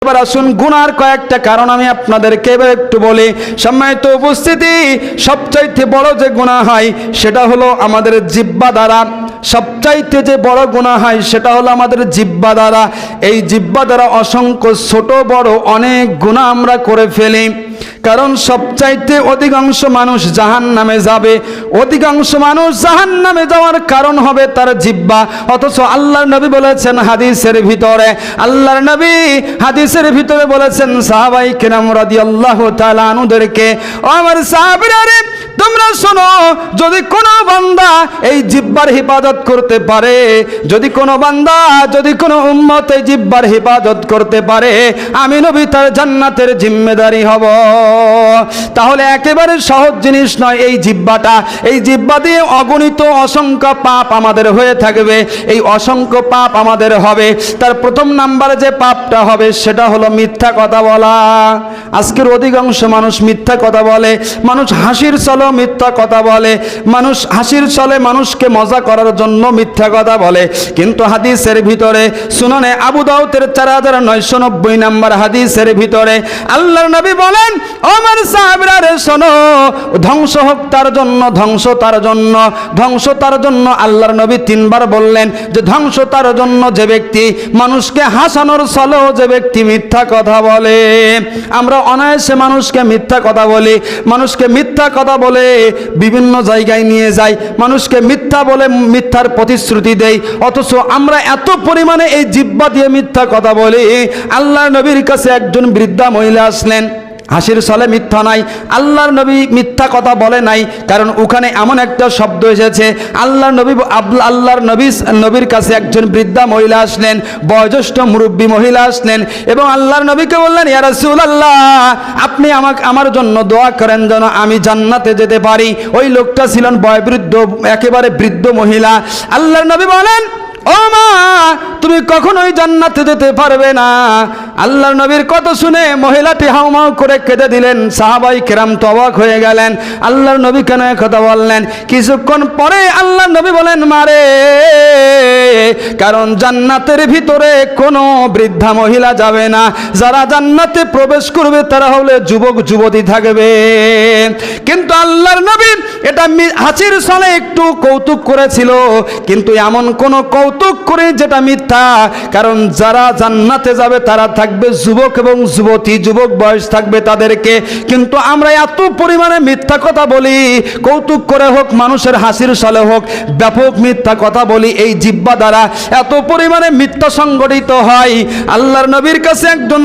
এবার আসুন গুনার কয়েকটা কারণ আমি আপনাদেরকে এবার একটু বলি। সম্মানিত উপস্থিতি, সবচাইতে বড় যে গুনাহ হয় সেটা হলো আমাদের জিহ্বা দ্বারা। সবচাইতে যে বড় গুনাহ হয় সেটা হলো আমাদের জিহ্বা দ্বারা। এই জিহ্বা দ্বারা অসংখ্য ছোট বড় অনেক গুনাহ আমরা করে ফেলি। কারণ সবচাইতে অধিকাংশ মানুষ জাহান্নামে যাবে, অধিকাংশ মানুষ জাহান্নামে যাওয়ার কারণ হবে তার জিহ্বা। অথচ আল্লাহর নবী বলেছেন হাদিসের ভিতরে, আল্লাহর নবী হাদিসের ভিতরে বলেছেন সাহাবায়ে কেরাম রাদিয়াল্লাহু তাআলা আনহুদেরকে, ও আমার সাহাবীরা রে, তোমরা শোনো, যদি কোনো বান্দা এই জিহ্বার হিফাজত করতে পারে, যদি কোনো বান্দা, যদি কোনো উম্মত এই জিহ্বার হিফাজত করতে পারে, আমি নবী তার জান্নাতের জিম্মেদারি হব। তাহলে একেবারে সহজ জিনিস নয় এই জিহ্বাটা। এই জিহ্বা দিয়ে অগণিত অসংখ্য পাপ আমাদের হয়ে থাকবে। এই অসংখ্য পাপ আমাদের হবে। তার প্রথম নাম্বারে যে পাপটা হবে সেটা হলো মিথ্যা কথা বলা। আজকের অধিকাংশ মানুষ মিথ্যা কথা বলে। মানুষ হাসির ছলে মিথ্যা কথা বলে, মানুষ হাসির ছলে মানুষকে মজা করার জন্য মিথ্যা কথা বলে। কিন্তু হাদিসের ভিতরে সুনানে আবু দাউদের 4990 নম্বর হাদিসের ভিতরে আল্লাহর নবী বলেন, আমার সাহাবীরা রে শোনো, ধ্বংস হোক তার জন্য, ধ্বংস তার জন্য, ধ্বংস তার জন্য। আল্লাহর নবী 3 বার বললেন যে ধ্বংস তার জন্য যে ব্যক্তি মানুষকে হাসানোর ছলেও যে ব্যক্তি মিথ্যা কথা বলে। আমরা অনায়াসে মানুষকে মিথ্যা কথা বলি, মানুষকে মিথ্যা কথা বলে বিভিন্ন জায়গায় নিয়ে যাই, মানুষকে মিথ্যা বলে মিথ্যার প্রতিশ্রুতি দেই। অথচ আমরা এত পরিমাণে এই জিহ্বা দিয়ে মিথ্যা কথা বলি। আল্লাহর নবীর কাছে একজন বৃদ্ধা মহিলা আসলেন, হাসির ছলে মিথ্যা নাই, আল্লাহর নবী মিথ্যা কথা বলে নাই, কারণ ওখানে এমন একটা শব্দ এসেছে। আল্লাহর নবীর কাছে একজন বৃদ্ধা মহিলা আসলেন, বয়োজ্যেষ্ঠ মুরব্বী মহিলা আসলেন এবং আল্লাহর নবীকে বললেন, ইয়া রাসূলুল্লাহ, আপনি আমার জন্য দোয়া করেন যেন আমি জান্নাতে যেতে পারি। ওই লোকটা ছিলেন বয়োবৃদ্ধ, একেবারে বৃদ্ধ মহিলা। আল্লাহর নবী বলেন, ও মা, তুমি কখনোই জান্নাতে যেতে পারবে না। আল্লাহর নবীর কথা শুনে মহিলাটি হাউমাউ করে কেঁদে দিলেন। সাহাবায়ে কেরাম তো অবাক হয়ে গেলেন, আল্লাহর নবী কেন কথা বললেন? কিছুক্ষণ পরে আল্লাহর নবী বলেন, মারে, কারণ জান্নাতের ভিতরে কোনো বৃদ্ধা মহিলা যাবে না। যারা জান্নাতে প্রবেশ করবে তারা হলে যুবক যুবতী থাকবে। কিন্তু আল্লাহর নবী এটা হাসির ছলে একটু কৌতুক করেছিল, কিন্তু এমন কোন কৌতুক করে যেটা মিথ্যা। কারণ যারা জান্নাতে যাবে তারা থাকবে যুবক এবং যুবতী, যুবক বয়স থাকবে তাদেরকে। কিন্তু আমরা এত পরিমাণে মিথ্যা কথা বলি, কৌতুক করে হোক, মানুষের হাসির ছলে হোক, ব্যাপক মিথ্যা কথা বলি। এই জিহ্বা দ্বারা এত পরিমাণে মিথ্যা সংগঠিত হয়। আল্লাহর নবীর কাছে একজন